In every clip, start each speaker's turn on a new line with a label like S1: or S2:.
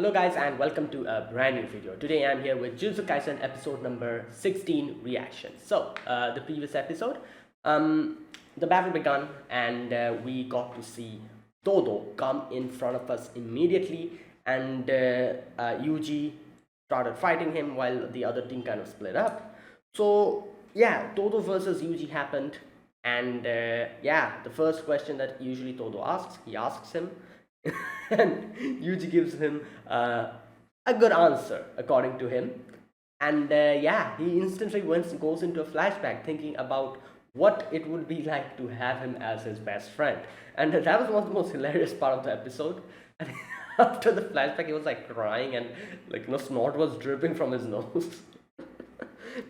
S1: Hello guys and welcome to a brand new video. Today I'm here with Jujutsu Kaisen episode number 16 reaction. The previous episode, the battle began and we got to see Todo come in front of us immediately, and Yuji started fighting him while the other team kind of split up. So yeah, Todo versus Yuji happened, and the first question that usually Todo asks, he asks him, and Yuji gives him a good answer according to him. And he instantly goes into a flashback thinking about what it would be like to have him as his best friend. And that was one of the most hilarious part of the episode. And after the flashback, he was like crying, and snot was dripping from his nose.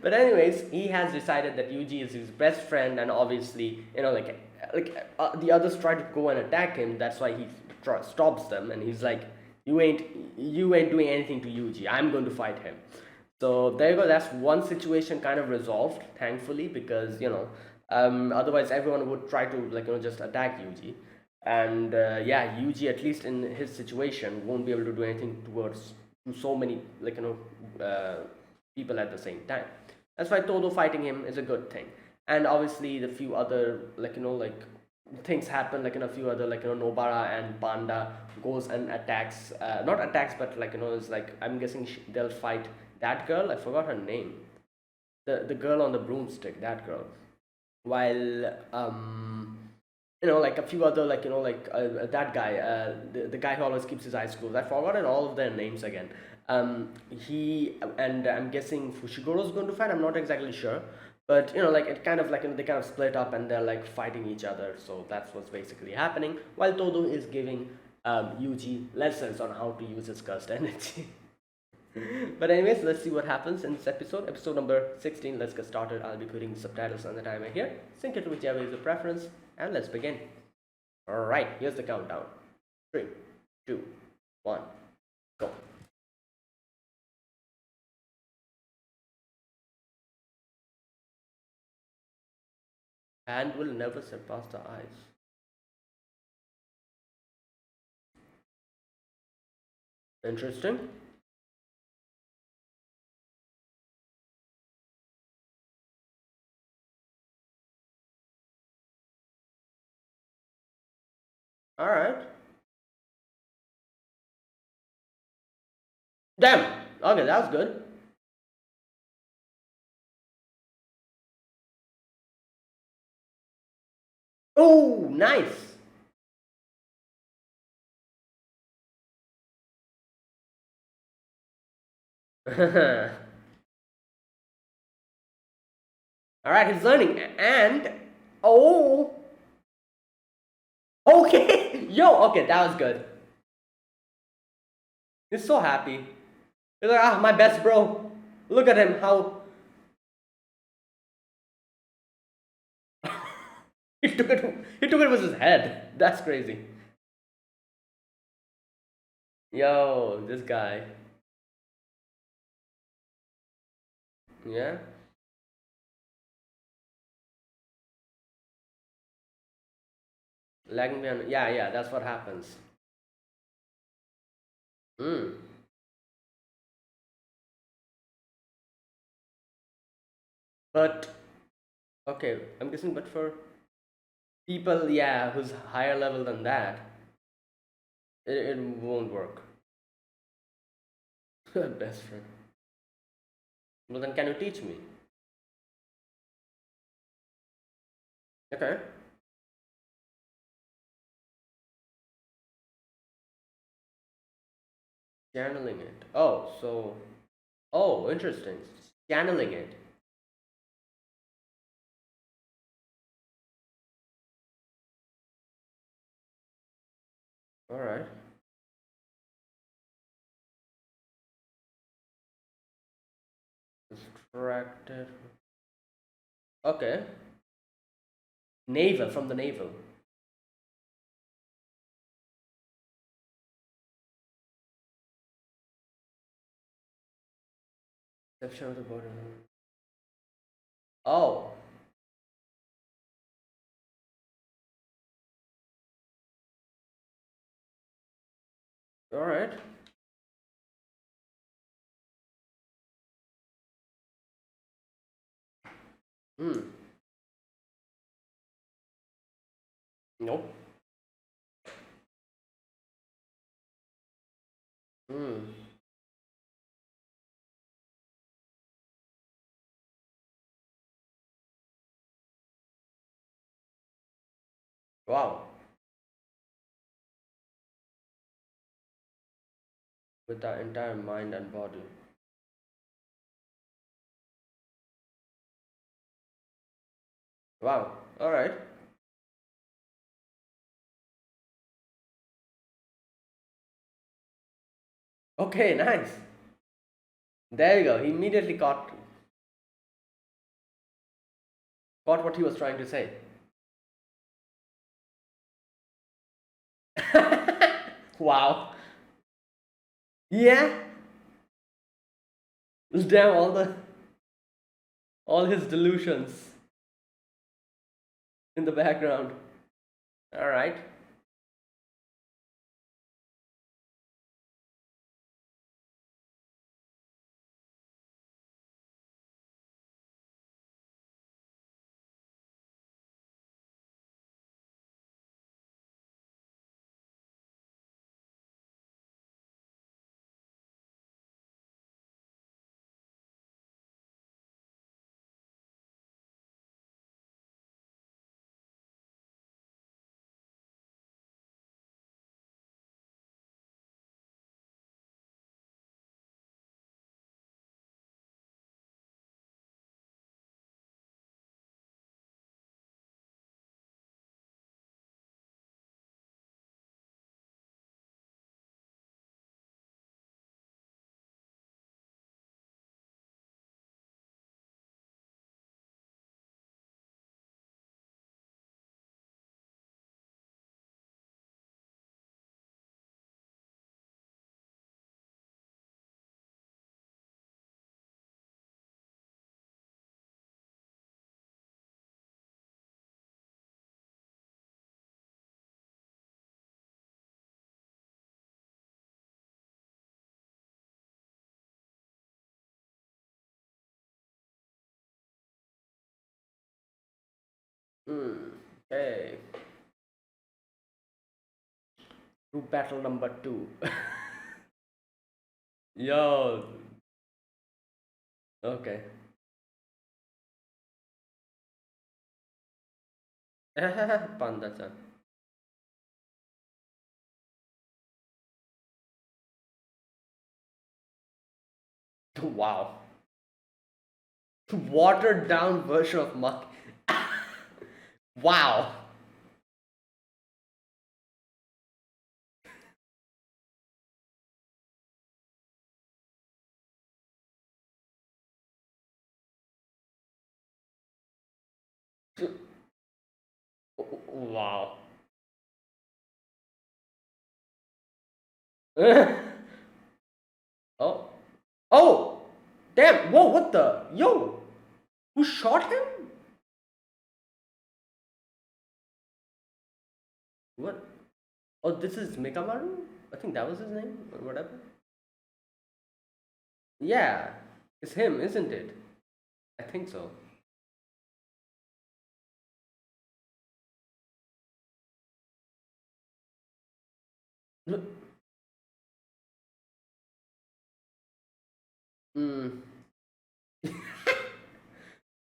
S1: But anyways, he has decided that Yuji is his best friend, and obviously, the others try to go and attack him. That's why he stops them, and he's like, "You ain't doing anything to Yuji. I'm going to fight him." So there you go. That's one situation kind of resolved, thankfully, because otherwise everyone would try to just attack Yuji, and Yuji, at least in his situation, won't be able to do anything to so many people at the same time. That's why Todo fighting him is a good thing. And obviously the few other things happen, a few other Nobara and Panda goes and attacks, not attacks, but it's like, I'm guessing they'll fight that girl. I forgot her name. The girl on the broomstick, that girl. While a few other that guy, the guy who always keeps his eyes closed. I've forgotten all of their names again. He and I'm guessing Fushiguro is going to fight. I'm not exactly sure, but it kind of they kind of split up and they're like fighting each other. So that's what's basically happening. While Todo is giving Yuji lessons on how to use his cursed energy. But anyways, let's see what happens in this episode number 16. Let's get started. I'll be putting subtitles on the timer here. Sync it to whichever is your preference, and let's begin. Alright, here's the countdown. 3, 2, 1, go. Hand will never surpass the eyes. Interesting. Alright. Damn! Okay, that was good. Oh, nice! Alright, he's learning. And... oh! Okay! Yo, okay, that was good. He's so happy. He's like, ah, my best bro. Look at him, how... he took it with his head. That's crazy. Yo, this guy. Yeah? Lagging behind. Yeah, that's what happens. Hmm. But okay, I'm guessing, but for people, yeah, who's higher level than that, it won't work. Best friend. Well, then can you teach me? Okay. Channeling it. Oh, so. Oh, interesting. Channeling it. Alright. Distracted. Okay. Navel, from the navel. Perception of the border. Oh. Alright. Hmm. Nope. Hmm. Wow. With our entire mind and body. Wow. All right. Okay. Nice. There you go. He immediately caught what he was trying to say. Wow. Yeah. Damn all his delusions in the background. All right. Hmm. Okay. To battle number two. Yo. Okay. Panda-chan. Wow. Watered down version of Muck. Wow. Wow. Oh. Oh! Damn! Whoa, what the? Yo! Who shot him? What? Oh, this is Mikamaru? I think that was his name, or whatever. Yeah. It's him, isn't it? I think so. Hmm.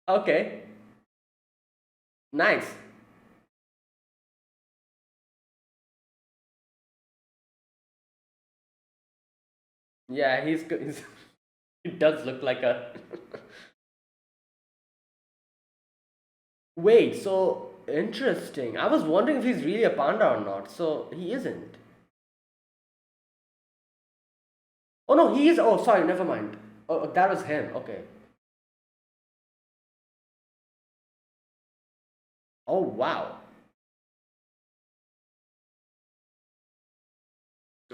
S1: Okay. Nice. Yeah, he's he does look like a. Wait, so interesting. I was wondering if he's really a panda or not. So he isn't. Oh no, he is. Oh, sorry, never mind. Oh, that was him. Okay. Oh wow.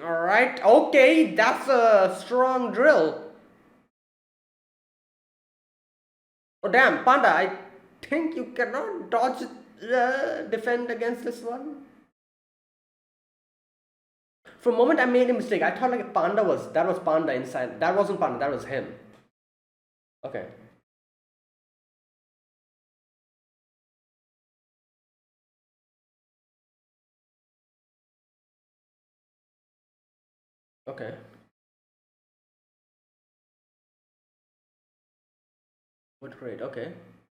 S1: All right. Okay, that's a strong drill. Oh damn, panda! I think you cannot dodge, defend against this one. For a moment, I made a mistake. I thought like panda was that was panda inside. That wasn't panda. That was him. Okay. Okay. What grade? Okay.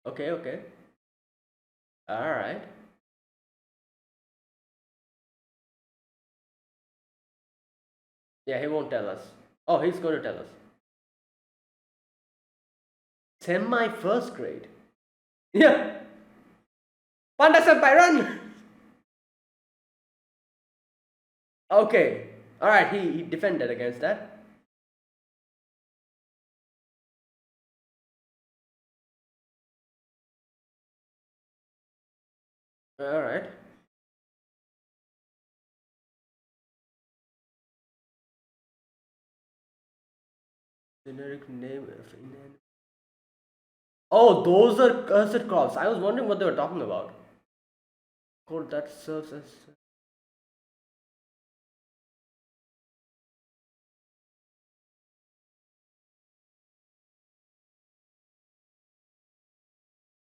S1: Okay, okay. Alright. Yeah, he won't tell us. Oh, he's going to tell us. Semi first grade. Yeah. Panda senpai, run! Okay. Alright, he defended against that. Alright. Generic name of inanimate. Oh, those are cursed crops. I was wondering what they were talking about. Code that serves as.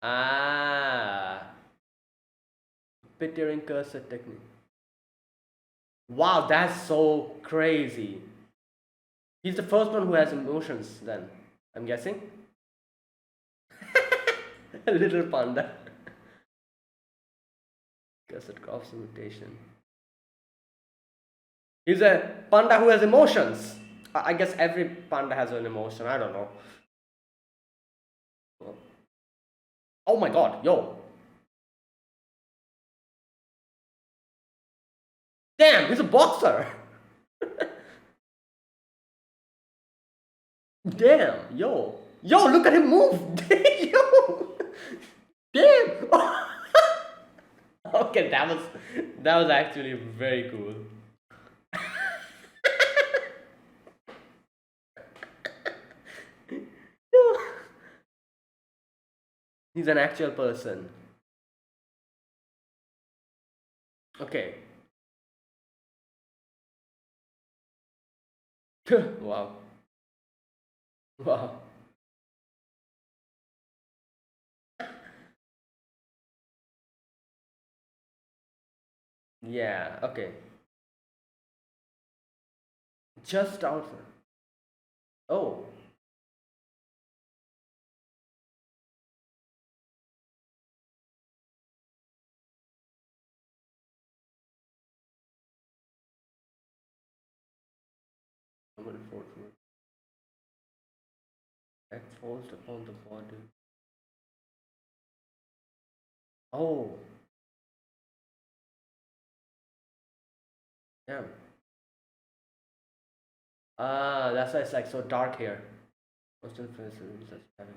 S1: Ah. Pittering cursor technique. Wow, that's so crazy. He's the first one who has emotions, then, I'm guessing. A little panda. Cursor crops imitation. He's a panda who has emotions. I guess every panda has an emotion. I don't know. Oh my god, yo. Damn, he's a boxer. Damn, yo. Yo, look at him move. Yo. Damn. Okay, that was actually very cool. He's an actual person. Okay. Wow. Wow. Yeah, okay. Just out. Oh. Number 14. That falls upon the body. Oh. Damn. Ah, that's why it's like so dark here. Most influences such having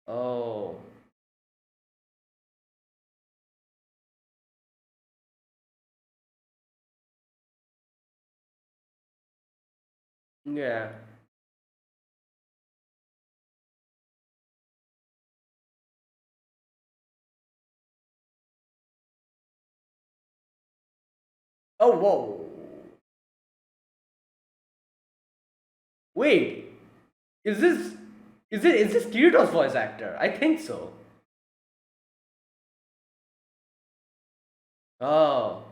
S1: a. Oh. Yeah. Oh, whoa. Wait. Is this is this Kirito's voice actor? I think so. Oh.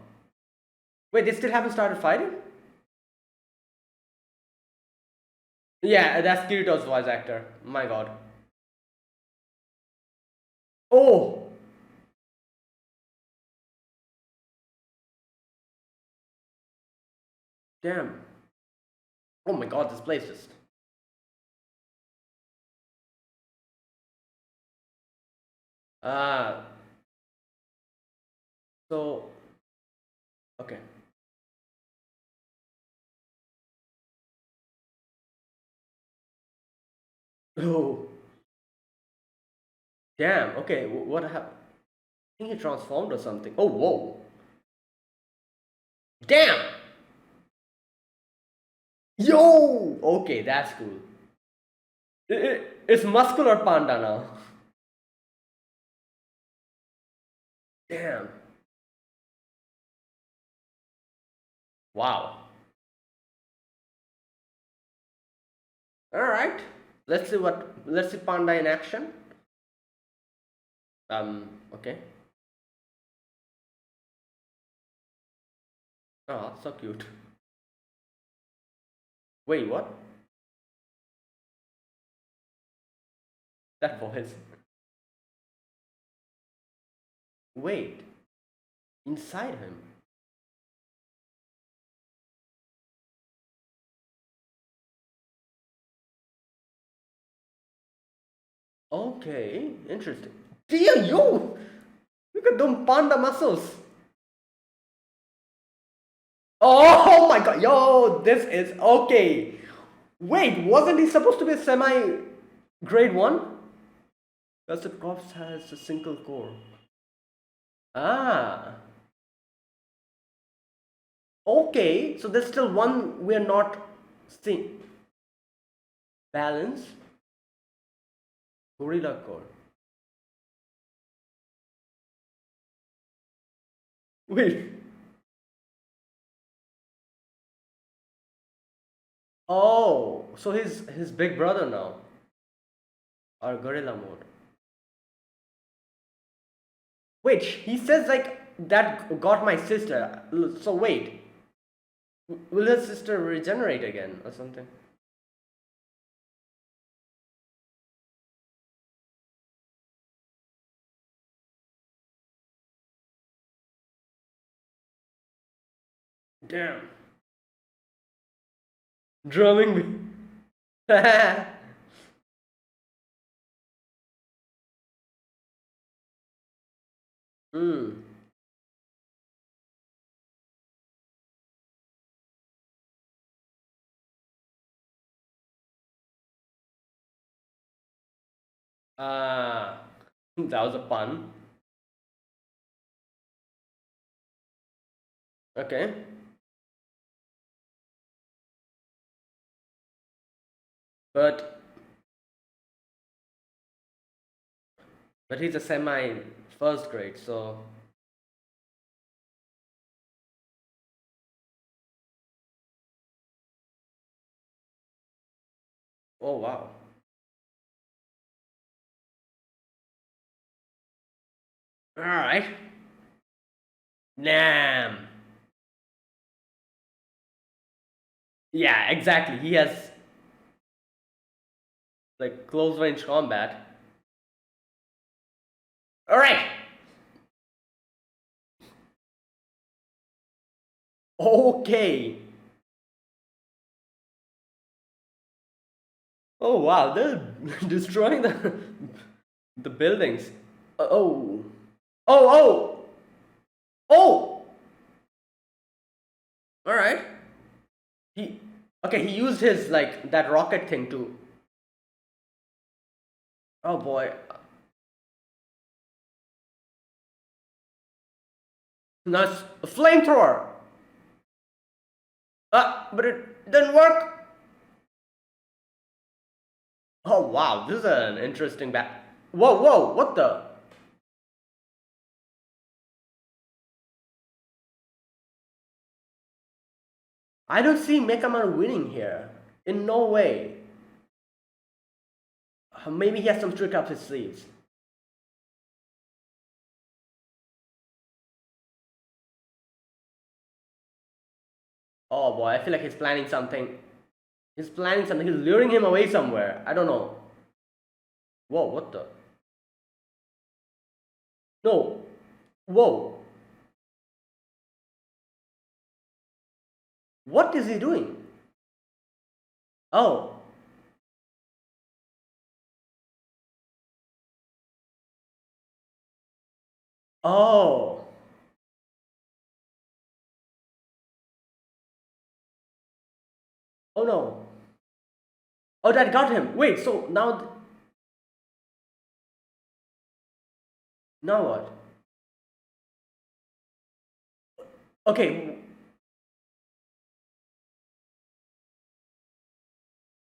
S1: Wait, they still haven't started fighting? Yeah, that's Kirito's voice actor. My god. Oh! Damn. Oh my god, this place is. Ah. So. Okay. Oh. Damn. Okay. What happened? I think he transformed or something. Oh, whoa. Damn! Yo! Okay, that's cool. It's muscular panda now. Damn. Wow. Alright. Let's see panda in action. Okay. Oh, so cute. Wait, what? That voice. Wait, inside him. Okay, interesting. Dear you! You got them panda muscles. Oh my god, yo, this is okay. Wait, wasn't he supposed to be semi grade 1? Because the corpse has a single core. Ah, okay, so there's still one we're not seeing. Balance, gorilla core. Wait, oh, so he's his big brother now, or gorilla mode. Wait, he says like that got my sister. So wait, will his sister regenerate again or something? Damn, drumming me. Hmm. Ah, that was a pun. Okay, but he's a semi first grade, so oh wow. All right, damn. Yeah, exactly. He has like close range combat. All right. Okay. Oh wow, they're destroying the buildings. Oh. Oh, oh. Oh. All right. He okay, he used his like that rocket thing to oh boy. Nice a flamethrower. But it didn't work. Oh wow, this is an interesting bat. Whoa, whoa, what the? I don't see Mekaman winning here. In no way. Maybe he has some trick up his sleeves. Oh boy, I feel like he's planning something. He's planning something. He's luring him away somewhere. I don't know. Whoa, what the? No. Whoa. What is he doing? Oh. Oh. Oh no. Oh, that got him. Wait, so now what? Okay.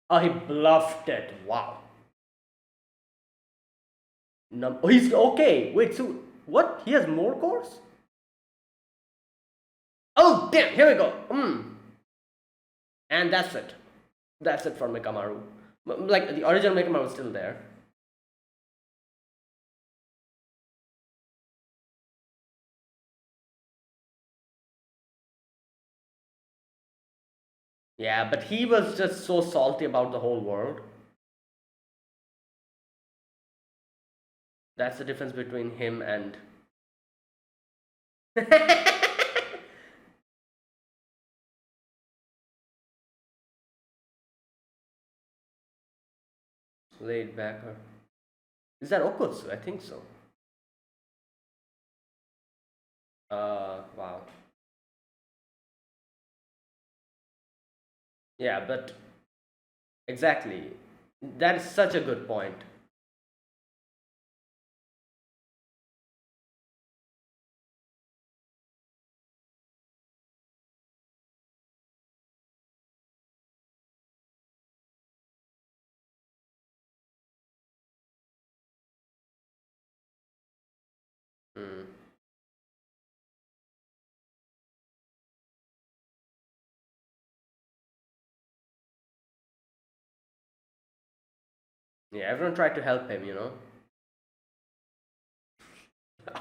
S1: Oh, he bluffed it. Wow. Oh, he's okay. Wait, so what? He has more cores? Oh, damn. Here we go. And that's it. That's it for Mekamaru. Like the original Mekamaru is still there. Yeah, but he was just so salty about the whole world. That's the difference between him and. Laid back. Or... Is that Okutsu? I think so. Wow. Yeah, but exactly. That is such a good point. Mm. Yeah, everyone tried to help him, you know.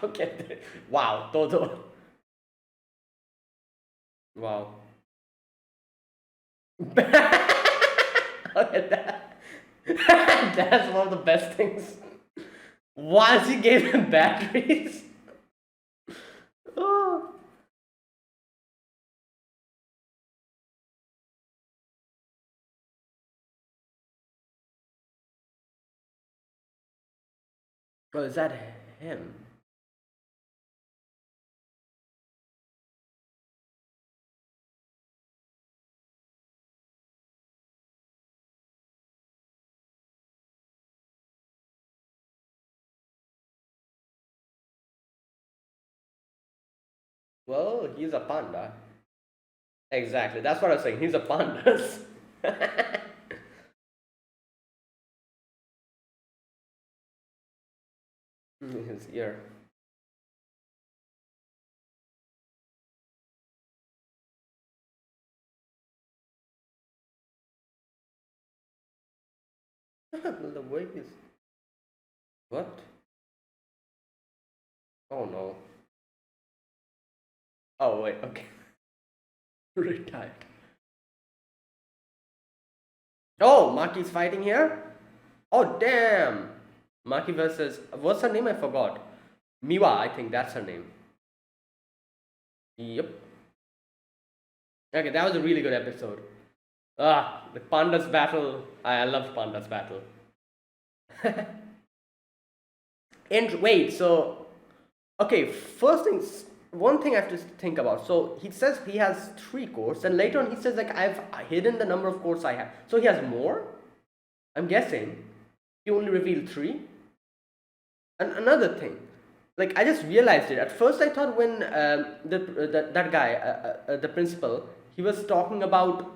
S1: Okay. Wow, Toto. Wow. Okay, that's one of the best things. Once he gave him batteries. Oh. Oh, is that him? Well, he's a panda. Exactly. That's what I was saying. He's a panda. His ear. The way is. What? Oh no. Oh wait. Okay. Retired. Oh, Maki's fighting here. Oh damn. Maki versus what's her name? I forgot. Miwa. I think that's her name. Yep. Okay, that was a really good episode. Ah, the pandas battle. I love pandas battle. And wait, so okay, first things, one thing I have to think about. So he says he has three cores, and later on he says like I've hidden the number of cores I have. So he has more. I'm guessing he only revealed three. And another thing, like I just realized it. At first, I thought when that guy, the principal, he was talking about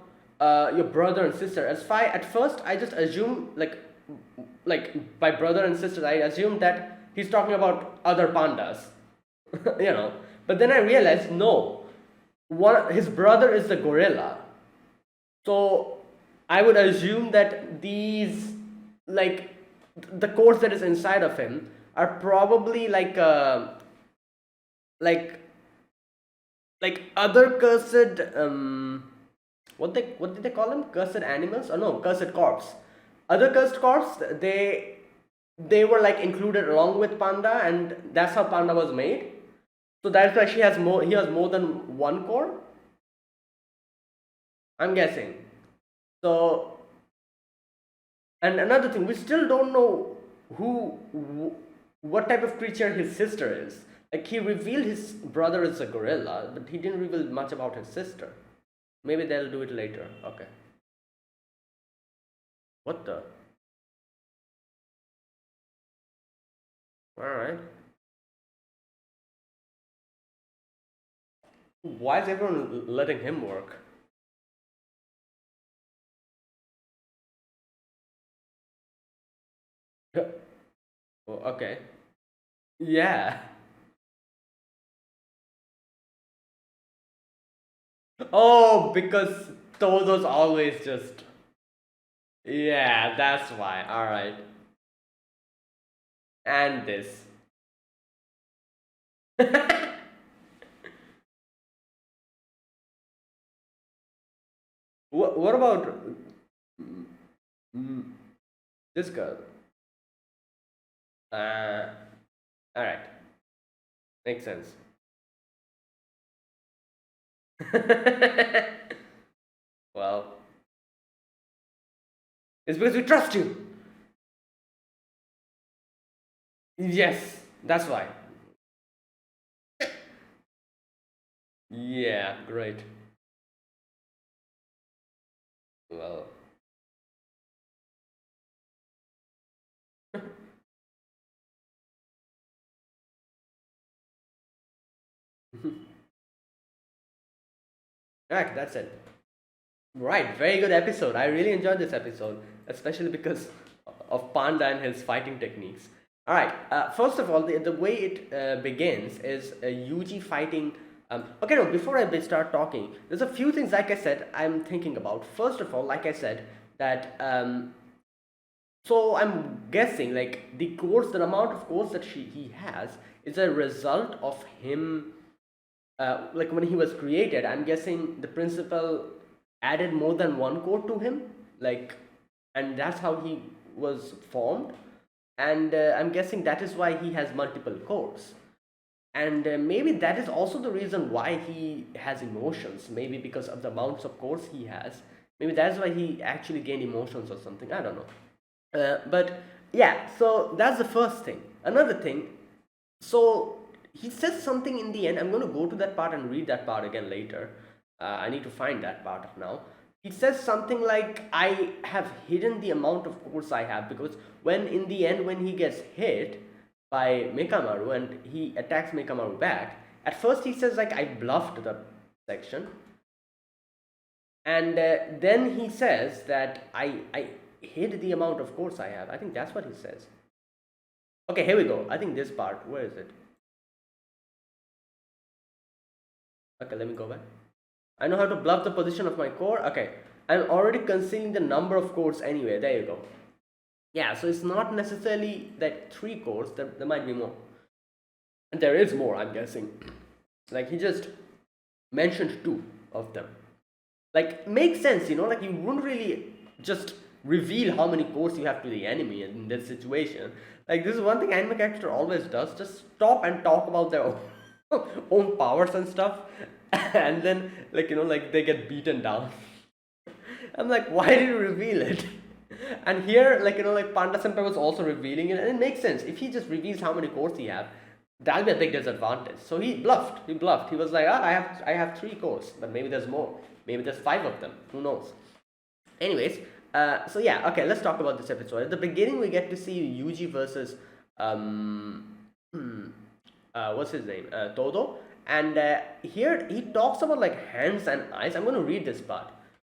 S1: your brother and sister. At first, I just assumed like by brother and sister, I assumed that he's talking about other pandas, you know. But then I realized no, one his brother is the gorilla. So I would assume that these like the course that is inside of him are probably like other cursed what did they call them, cursed animals, or no, cursed corpse, other cursed corpse, they were like included along with panda, and that's how panda was made. So that's why he has more than one core, I'm guessing. So, and another thing, we still don't know what type of creature his sister is. Like he revealed his brother is a gorilla, but he didn't reveal much about his sister. Maybe they'll do it later. Okay. What the? All right. Why is everyone letting him work? Oh, okay. Yeah. Oh, because Todo's always just. Yeah, that's why. All right. And this. What about mm, this girl? Uh, all right, makes sense. Well, it's because we trust you. Yes, that's why. Yeah, great. Well, right, that's it. Right, very good episode. I really enjoyed this episode, especially because of Panda and his fighting techniques. All right, first of all, the way it begins is Yuji fighting. Okay, no, before I start talking, there's a few things, like I said, I'm thinking about. First of all, like I said, that so I'm guessing like the amount of course that he has is a result of him like when he was created. I'm guessing the principal added more than one core to him, like, and that's how he was formed. And I'm guessing that is why he has multiple cores. And maybe that is also the reason why he has emotions. Maybe because of the amounts of cores he has. Maybe that's why he actually gained emotions or something. I don't know. But yeah, so that's the first thing. Another thing, so he says something in the end. I'm going to go to that part and read that part again later. I need to find that part now. He says something like, I have hidden the amount of course I have, because when in the end, when he gets hit by Mikamaru and he attacks Mikamaru back, at first he says like, I bluffed the section. And then he says that I hid the amount of course I have. I think that's what he says. Okay, here we go. I think this part, where is it? Okay, let me go back. I know how to bluff the position of my core. Okay, I'm already concealing the number of cores anyway. There you go. Yeah, so it's not necessarily that 3 cores. There might be more. And there is more, I'm guessing. Like, he just mentioned 2 of them. Like, makes sense, you know? Like, you wouldn't really just reveal how many cores you have to the enemy in this situation. Like, this is one thing anime character always does. Just stop and talk about their own powers and stuff. And then, like, you know, like, they get beaten down. I'm like, why did you reveal it? And here, like, you know, like, Panda Senpai was also revealing it, and it makes sense. If he just reveals how many cores he have, that'll be a big disadvantage. So he bluffed. He was like, I have 3 cores, but maybe there's more. Maybe there's 5 of them. Who knows? Anyways, so yeah, okay, let's talk about this episode. At the beginning, we get to see Yuji versus what's his name? Todo. And here he talks about like hands and eyes. I'm going to read this part.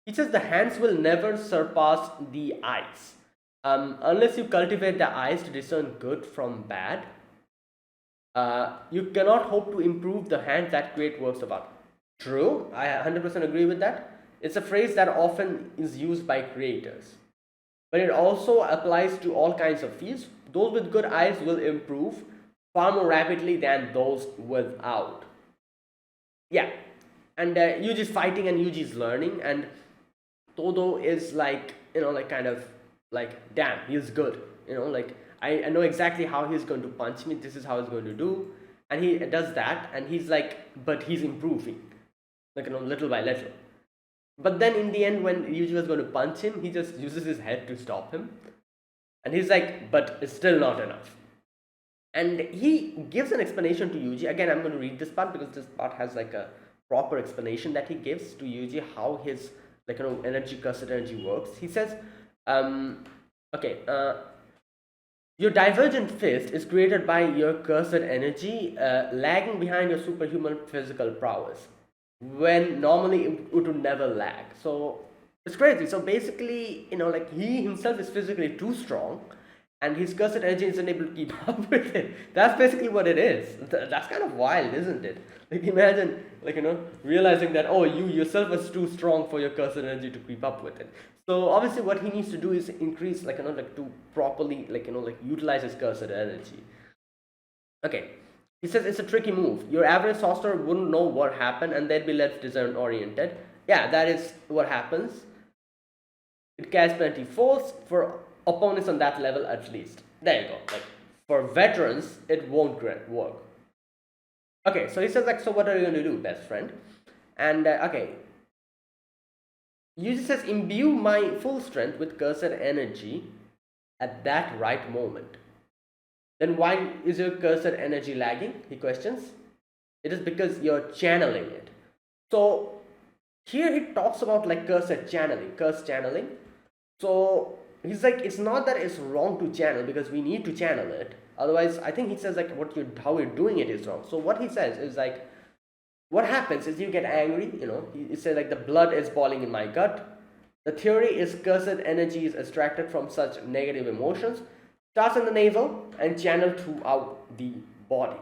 S1: He says the hands will never surpass the eyes. Unless you cultivate the eyes to discern good from bad, you cannot hope to improve the hands that create works of art. True, I 100% agree with that. It's a phrase that often is used by creators. But it also applies to all kinds of fields. Those with good eyes will improve far more rapidly than those without. Yeah, and Yuji's fighting and Yuji's learning, and Todo is like, you know, like kind of like, damn, he's good. You know, like I know exactly how he's going to punch me. This is how he's going to do, and he does that, and he's like, but he's improving, like, you know, little by little. But then in the end, when Yuji was going to punch him, he just uses his head to stop him, and he's like, but it's still not enough. And he gives an explanation to Yuji. Again, I'm going to read this part because this part has like a proper explanation that he gives to Yuji how his, like, you know, energy, cursed energy works. He says, okay, your divergent fist is created by your cursed energy lagging behind your superhuman physical prowess, when normally it would never lag. So it's crazy. So basically, you know, like, he himself is physically too strong, and his cursed energy isn't able to keep up with it. That's basically what it is. That's kind of wild, isn't it? Like, imagine, like, you know, realizing that, oh, you yourself is too strong for your cursed energy to keep up with it. So obviously what he needs to do is increase, like, you know, like, to properly, like, you know, like, utilize his cursed energy. Okay. He says it's a tricky move. Your average sorcerer wouldn't know what happened, and they'd be left disoriented. yeah, that is what happens. It carries plenty force for opponents on that level at least. There you go. Like for veterans, it won't work. Okay, so he says like, so what are you going to do, best friend? And okay, Yuji says, imbue my full strength with cursed energy at that right moment. Then why is your cursed energy lagging? He questions. It is because you're channeling it. So here he talks about like cursed channeling. So he's like, it's not that it's wrong to channel because we need to channel it. Otherwise, I think he says like how you're doing it is wrong. So what he says is like, what happens is you get angry, he says like the blood is boiling in my gut. The theory is cursed energy is extracted from such negative emotions, starts in the navel and channeled throughout the body.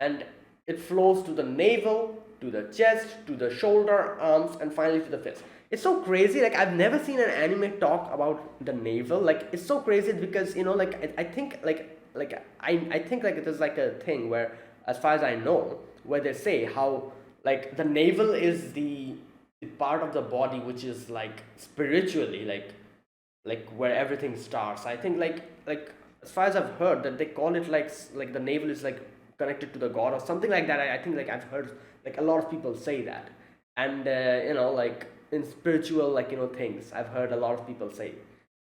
S1: And it flows to the navel, to the chest, to the shoulder, arms, and finally to the fist. It's so crazy. Like I've never seen an anime talk about the navel. Like it's so crazy because like I think I think like it is like a thing where, as far as I know, where they say how like the navel is the part of the body which is like spiritually like where everything starts. I think like as far as I've heard that they call it like the navel is like connected to the god or something like that. I think like I've heard like a lot of people say that, and like in spiritual things I've heard a lot of people say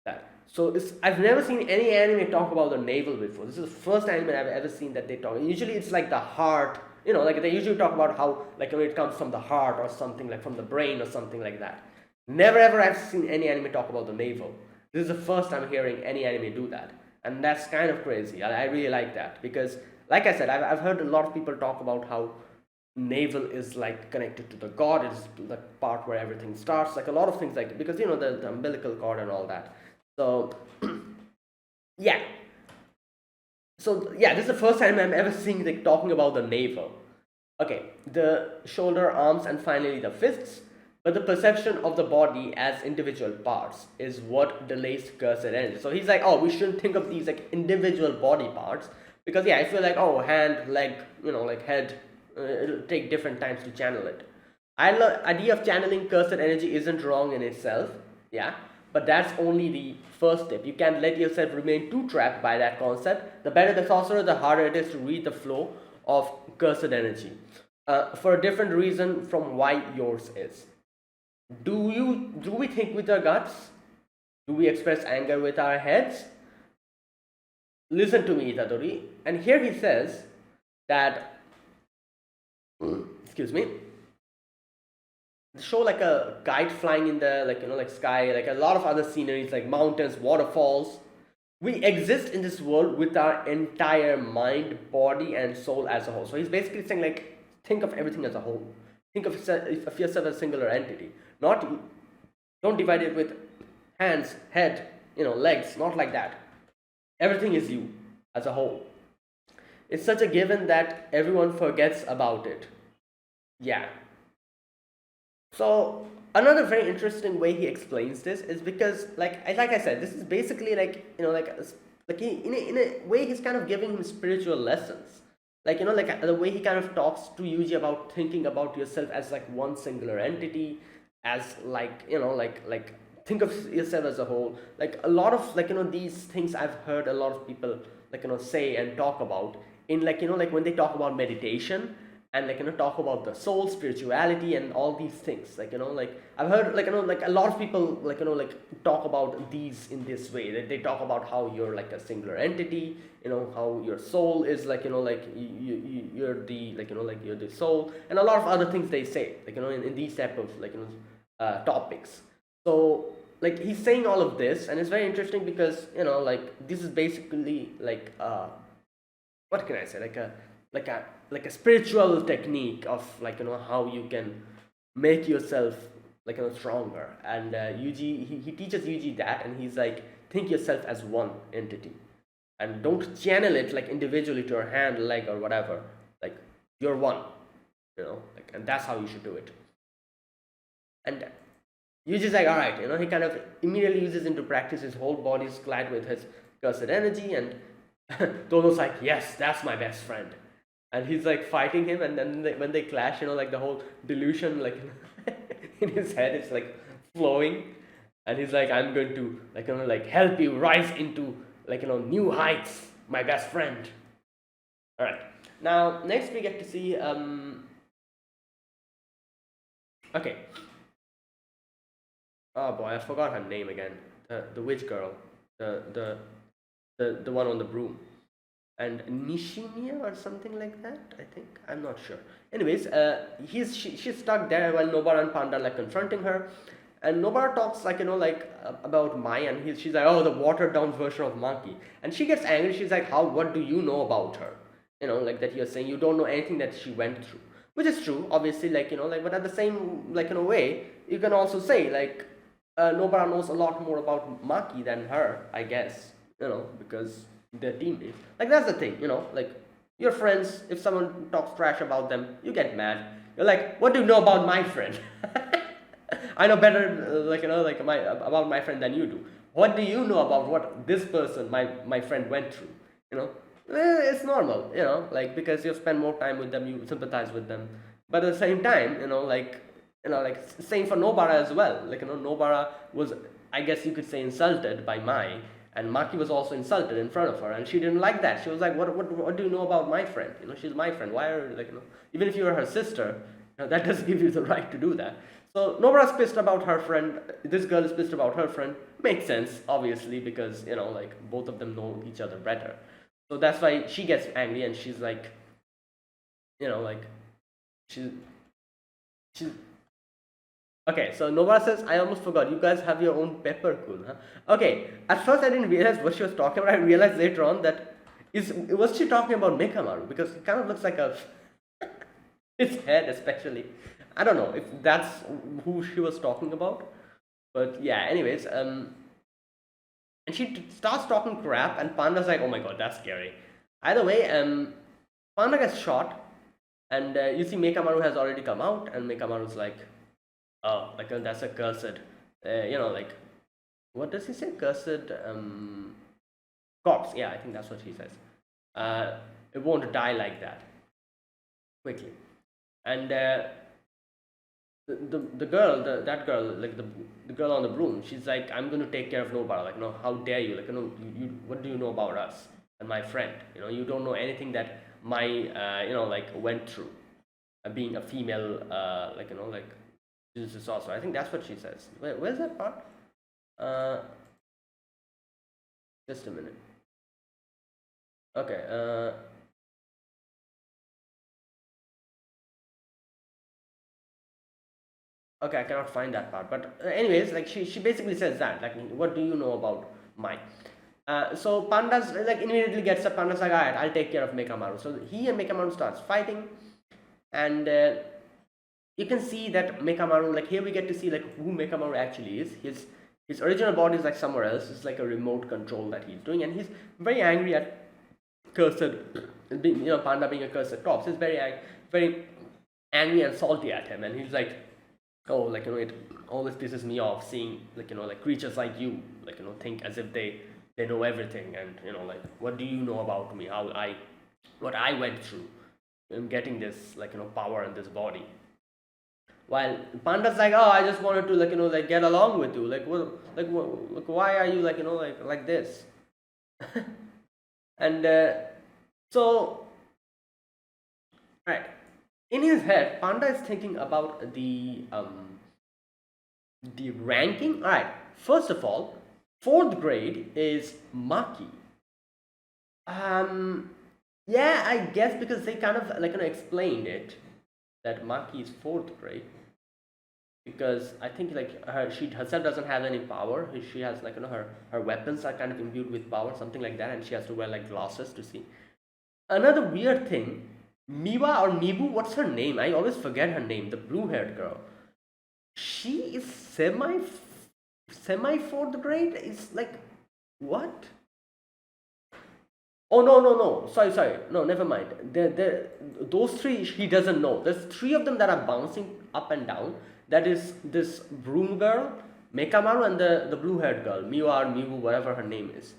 S1: that. So I've never seen any anime talk about the navel before. This is the first anime I've ever seen that they talk. Usually it's like the heart, like they usually talk about how like when it comes from the heart or something, like from the brain or something like that. Never ever I've seen any anime talk about the navel. This is the first time hearing any anime do that, and that's kind of crazy. I really like that because, like I said, I've heard a lot of people talk about how navel is like connected to the god, it's the part where everything starts, like a lot of things, like because the umbilical cord and all that. So yeah, this is the first time I'm ever seeing like talking about the navel. Okay, the shoulder, arms, and finally the fists. But the perception of the body as individual parts is what delays cursed energy. So he's like, oh, we shouldn't think of these like individual body parts because I feel like, oh, hand, leg, like head, it'll take different times to channel it. Idea of channeling cursed energy isn't wrong in itself, yeah, but that's only the first step. You can't let yourself remain too trapped by that concept. The better the sorcerer, the harder it is to read the flow of cursed energy for a different reason from why yours is. Do we think with our guts? Do we express anger with our heads? Listen to me, Itadori. And here he says that, excuse me, show like a kite flying in the like sky, like a lot of other sceneries like mountains, waterfalls. We exist in this world with our entire mind, body, and soul as a whole. So he's basically saying like, think of everything as a whole. Think of yourself as a singular entity. Don't divide it with hands, head, legs, not like that. Everything is you as a whole. It's such a given that everyone forgets about it. Yeah. So another very interesting way he explains this is because like I said, this is basically like in a way he's kind of giving him spiritual lessons. Like the way he kind of talks to Yuji about thinking about yourself as like one singular entity, as like think of yourself as a whole. Like a lot of these things I've heard a lot of people say and talk about in like when they talk about meditation and talk about the soul, spirituality, and all these things. Like I've heard like a lot of people talk about these in this way. They talk about how you're like a singular entity, how your soul is you're the you're the soul, and a lot of other things they say in these type of topics. So like he's saying all of this, and it's very interesting because this is basically what can I say, like a spiritual technique of how you can make yourself stronger. And Yuji he teaches Yuji that, and he's like, think yourself as one entity and don't channel it like individually to your hand, leg, or whatever. Like you're one, and that's how you should do it. And Yuji's like, all right, he kind of immediately uses into practice. His whole body is clad with his cursed energy, and Dodo's like, yes, that's my best friend. and he's like fighting him, and then when they clash, like the whole delusion like in his head is like flowing, and he's like, I'm going to like help you rise into new heights, my best friend. All right, now next we get to see okay, oh boy, I forgot her name again, the witch girl, the one on the broom, and Nishimiya or something like that. I think, I'm not sure. Anyways, she's stuck there while Nobara and Panda like confronting her, and Nobara talks about Mai, and she's like, oh, the watered down version of Maki, and she gets angry. She's like, how? What do you know about her? Like that you're saying you don't know anything that she went through, which is true, obviously. But at the same in a way, you can also say Nobara knows a lot more about Maki than her, I guess. Because they're teammates. Like that's the thing. Like your friends. If someone talks trash about them, you get mad. You're like, what do you know about my friend? I know better, about my friend than you do. What do you know about what this person, my friend, went through? It's normal. Because you spend more time with them, you sympathize with them. But at the same time, same for Nobara as well. Nobara was, I guess you could say, insulted by Mai, and Maki was also insulted in front of her, and she didn't like that. She was like, what do you know about my friend? She's my friend. Why are even if you are her sister, that doesn't give you the right to do that. So Nobara's pissed about her friend. This girl is pissed about her friend. Makes sense, obviously, because both of them know each other better. So that's why she gets angry, and she's like, she's she's okay. So Nobara says, I almost forgot. You guys have your own pepper cool, huh? Okay. At first, I didn't realize what she was talking about. I realized later on that was she talking about Mekamaru, because it kind of looks like a his head, especially. I don't know if that's who she was talking about, but yeah. Anyways, and she starts talking crap, and Panda's like, "Oh my god, that's scary." Either way, Panda gets shot, and you see Mekamaru has already come out, and Mekamaru's like, "Oh, that's a cursed, what does he say? Cursed corpse." Yeah, I think that's what he says. It won't die like that quickly, and the girl, that girl, the girl on the broom, she's like, I'm going to take care of Nobara. No, how dare you? You, what do you know about us and my friend? You don't know anything that my went through, being a female, Jujutsu sorcerer. I think that's what she says. Where's that part? Just a minute. Okay. Okay, I cannot find that part. But anyways, she basically says that, what do you know about Mai? So Panda's immediately gets up. Panda's like, alright, I'll take care of Mekamaru. So he and Mekamaru starts fighting, and you can see that Mekamaru, here we get to see who Mekamaru actually is. His original body is somewhere else. It's like a remote control that he's doing, and he's very angry at cursed, Panda being a cursed corpse. He's very angry and salty at him, and he's like, oh, it always pisses me off seeing creatures like you think as if they know everything, and what do you know about me, what I went through in getting this power in this body. While Panda's like, oh, I just wanted to get along with you, why are you like this? And so, right, in his head, Panda is thinking about the ranking. All right, first of all, 4th grade is Maki. Yeah, I guess because they kind of explained it that Maki is 4th grade, because I think she herself doesn't have any power. She has her weapons are kind of imbued with power, something like that, and she has to wear glasses to see. Another weird thing, Miwa or Mibu, what's her name? I always forget her name. The blue-haired girl. She is semi 4th grade. It's what? Oh no. Sorry. No, never mind. Those 3 he doesn't know. There's 3 of them that are bouncing up and down. That is this broom girl, Mekamaru, and the blue-haired girl, Miwa or Mibu, whatever her name is.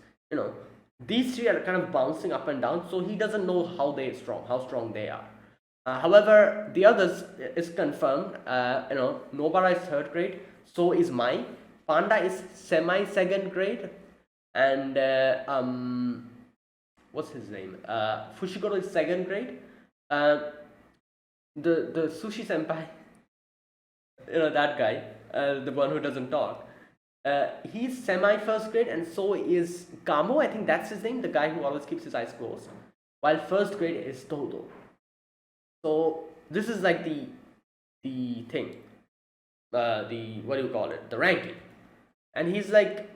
S1: these three are kind of bouncing up and down, so he doesn't know how strong they are. However, the others is confirmed. Nobara is third grade, so is Mai. Panda is semi second grade, and what's his name? Fushiguro is second grade. The sushi senpai, that guy, the one who doesn't talk. He's semi first grade, and so is Kamo. I think that's his name, the guy who always keeps his eyes closed. While first grade is Todo. So this is like the thing, the what do you call it? The ranking, and he's like,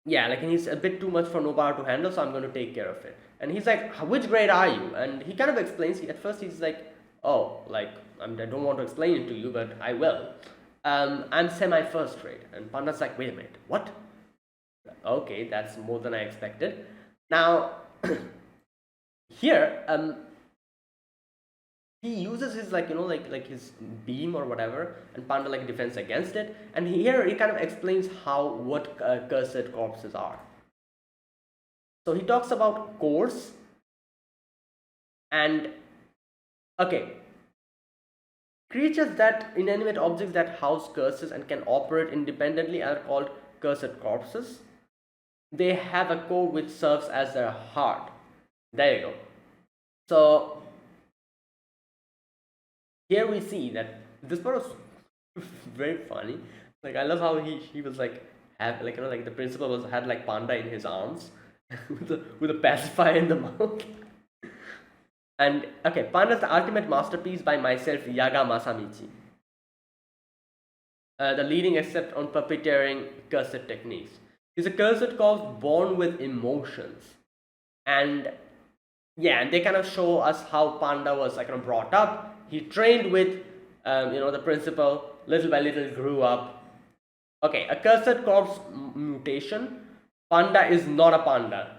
S1: yeah, like, and he's a bit too much for Nobara to handle, so I'm going to take care of it. And he's like, which grade are you? And he kind of explains. At first, he's like, oh, like, I don't want to explain it to you, but I will. I'm semi first grade. And Panda's like, wait a minute, what? Okay, that's more than I expected. Now, here, he uses his like his beam or whatever, and Panda like defends against it. And here he kind of explains what cursed corpses are. So he talks about cores, and okay, creatures that inanimate objects that house curses and can operate independently are called cursed corpses. They have a core which serves as their heart. There you go. So here we see that this part was very funny. Like, I love how he was like the principal had like Panda in his arms with a pacifier in the mouth. And okay, Panda's the ultimate masterpiece by myself, Yaga Masamichi. The leading expert on puppeteering cursed techniques. He's a cursed corpse born with emotions. And yeah, and they kind of show us how Panda was like brought up. He trained with the principal, little by little grew up. Okay, a cursed corpse mutation. Panda is not a panda.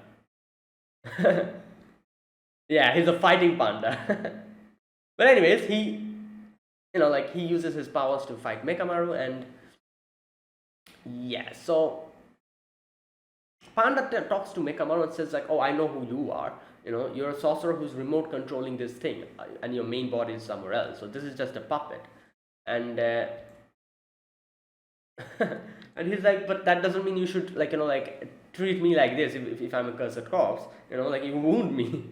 S1: Yeah, he's a fighting panda. But anyways, he uses his powers to fight Mekamaru, and yeah, so Panda talks to Mekamaru and says like, oh, I know who you are. You're a sorcerer who's remote controlling this thing, and your main body is somewhere else. So this is just a puppet. And and he's like, but that doesn't mean you should treat me like this if I'm a cursed corpse. You wound me.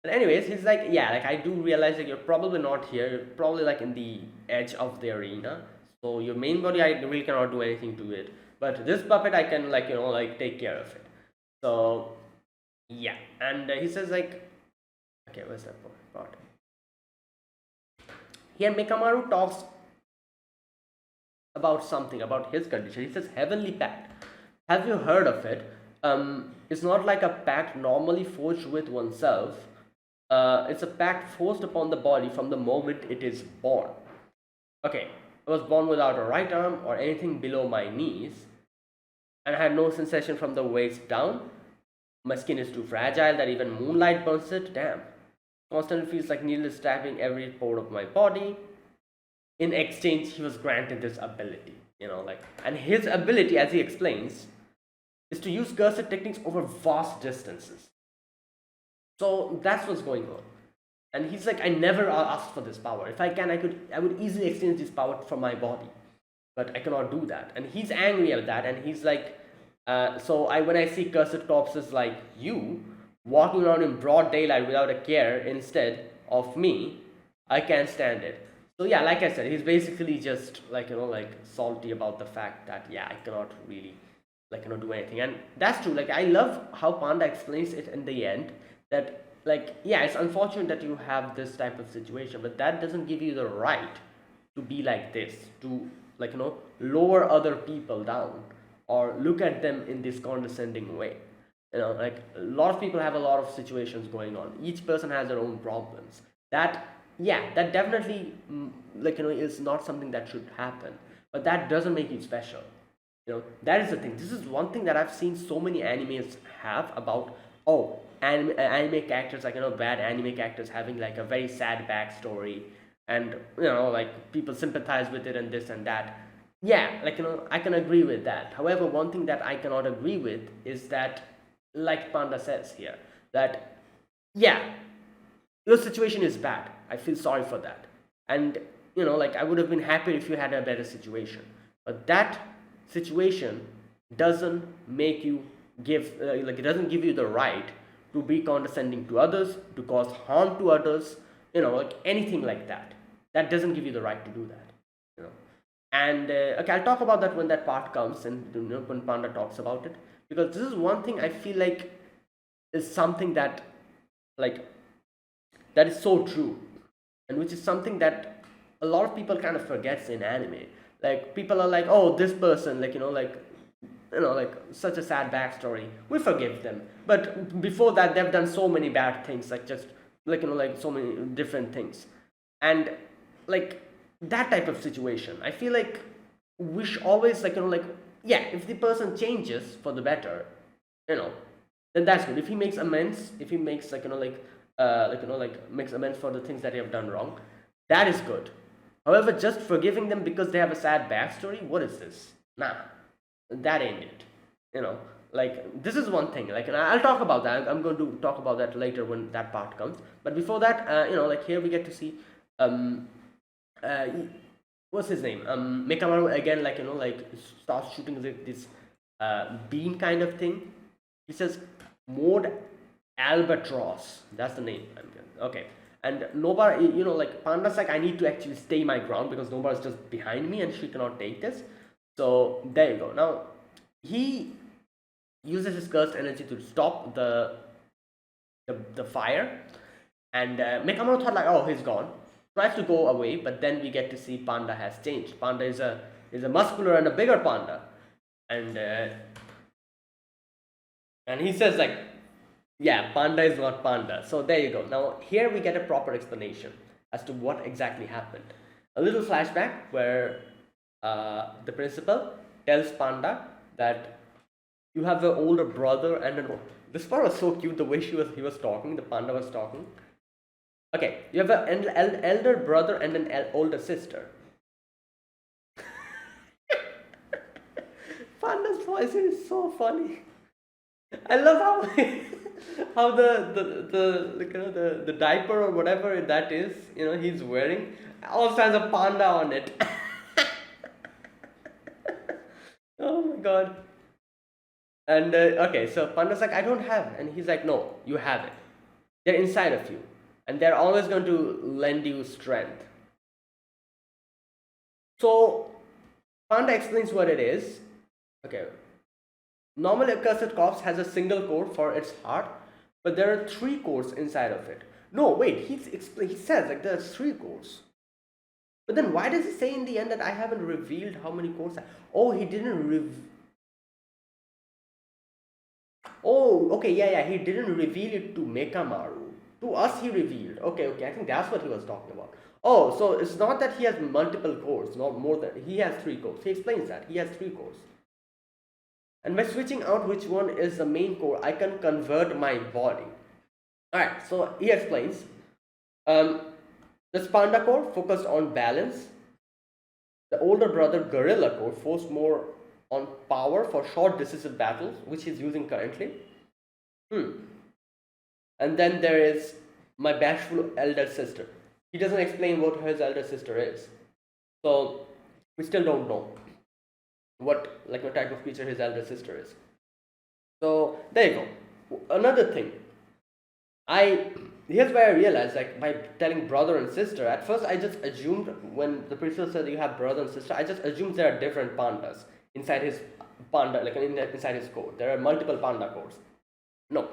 S1: But anyways, he's like, yeah, like, I do realize that you're probably not here. You're probably like in the edge of the arena. So your main body, I really cannot do anything to it. But this puppet, I can take care of it. So yeah, and he says like, okay, where's that part? Here Mekamaru talks about something, about his condition. He says, Heavenly Pact. Have you heard of it? It's not like a pact normally forged with oneself. It's a pact forced upon the body from the moment it is born. Okay, I was born without a right arm or anything below my knees, and I had no sensation from the waist down. My skin is too fragile that even moonlight burns it. Damn. Constantly feels like needle is stabbing every pore of my body. In exchange, he was granted this ability, and his ability, as he explains, is to use cursed techniques over vast distances. So that's what's going on. And he's like, I never asked for this power. If I can, I would easily exchange this power for my body, but I cannot do that. And he's angry at that, and he's like, when I see cursed corpses like you walking around in broad daylight without a care instead of me, I can't stand it. So yeah, like I said, he's basically just salty about the fact that yeah, I cannot really do anything. And that's true. Like, I love how Panda explains it in the end, that yeah, it's unfortunate that you have this type of situation, but that doesn't give you the right to be like this, to lower other people down or look at them in this condescending way. A lot of people have a lot of situations going on. Each person has their own problems. That definitely is not something that should happen, but that doesn't make you special. That is the thing. This is one thing that I've seen so many animes have about, anime characters, bad anime characters having a very sad backstory, and people sympathize with it and this and that. Yeah, I can agree with that. However, one thing that I cannot agree with is that like Panda says here, that yeah, your situation is bad. I feel sorry for that. And like I would have been happy if you had a better situation. But that situation doesn't make you it doesn't give you the right to be condescending to others, to cause harm to others, like anything like that. That doesn't give you the right to do that. You know. And okay, I'll talk about that when that part comes, and when Panda talks about it, because this is one thing I feel like is something that like that is so true, and which is something that a lot of people kind of forgets in anime. Like people are like, oh, this person, like such a sad backstory, we forgive them, but before that they've done so many bad things, like just like so many different things. And like that type of situation, I feel like we should always yeah, if the person changes for the better, you know then that's good. If he makes amends, if he makes makes amends for the things that they have done wrong, that is good. However, just forgiving them because they have a sad backstory, what is this? Nah, that ain't it. Like this is one thing. Like, and I'll talk about that. I'm going to talk about that later when that part comes. But before that, like here we get to see, uh, what's his name? Mekamaru again, starts shooting this bean kind of thing. He says, "Mode Albatross." That's the name. Okay. And Nobara, like Panda's like, I need to actually stay my ground because Nobara is just behind me and she cannot take this. So there you go. Now he uses his cursed energy to stop the fire, and Mekamaru thought like, oh, he's gone. Tries to go away, but then we get to see Panda has changed. Panda is a muscular and a bigger panda, and he says like, yeah, Panda is not Panda. So there you go. Now here we get a proper explanation as to what exactly happened. A little flashback where the principal tells Panda that you have an older brother and an. This part was so cute. The way he was talking. The Panda was talking. Okay, you have an elder brother and an older sister. Panda's voice is so funny. I love how how the diaper or whatever that is, he's wearing, also has a panda on it. Oh my god. And okay, so Panda's like, I don't have, and he's like, no, you have it. They're inside of you, and they're always going to lend you strength. So Panda explains what it is. Okay. Normally, a cursed corpse has a single core for its heart, but there are 3 cores inside of it. No, wait, he says like there's 3 cores. But then why does he say in the end that I haven't revealed how many cores? Oh, he didn't Oh, okay, yeah, he didn't reveal it to Mekamaru. To us, he revealed. Okay, I think that's what he was talking about. Oh, so it's not that he has multiple cores, not more than, he has 3 cores. He explains that he has 3 cores. And by switching out which one is the main core, I can convert my body. Alright, so he explains. This Panda core focused on balance. The older brother Gorilla core focused more on power for short decisive battles, which he's using currently. And then there is my bashful elder sister. He doesn't explain what his elder sister is. So we still don't know what type of creature his elder sister is. So there you go. Another thing, here's where I realized, like, by telling brother and sister, at first I just assumed, when the principal said you have brother and sister, I just assumed there are different pandas inside his panda, inside his core. There are multiple panda cores. No,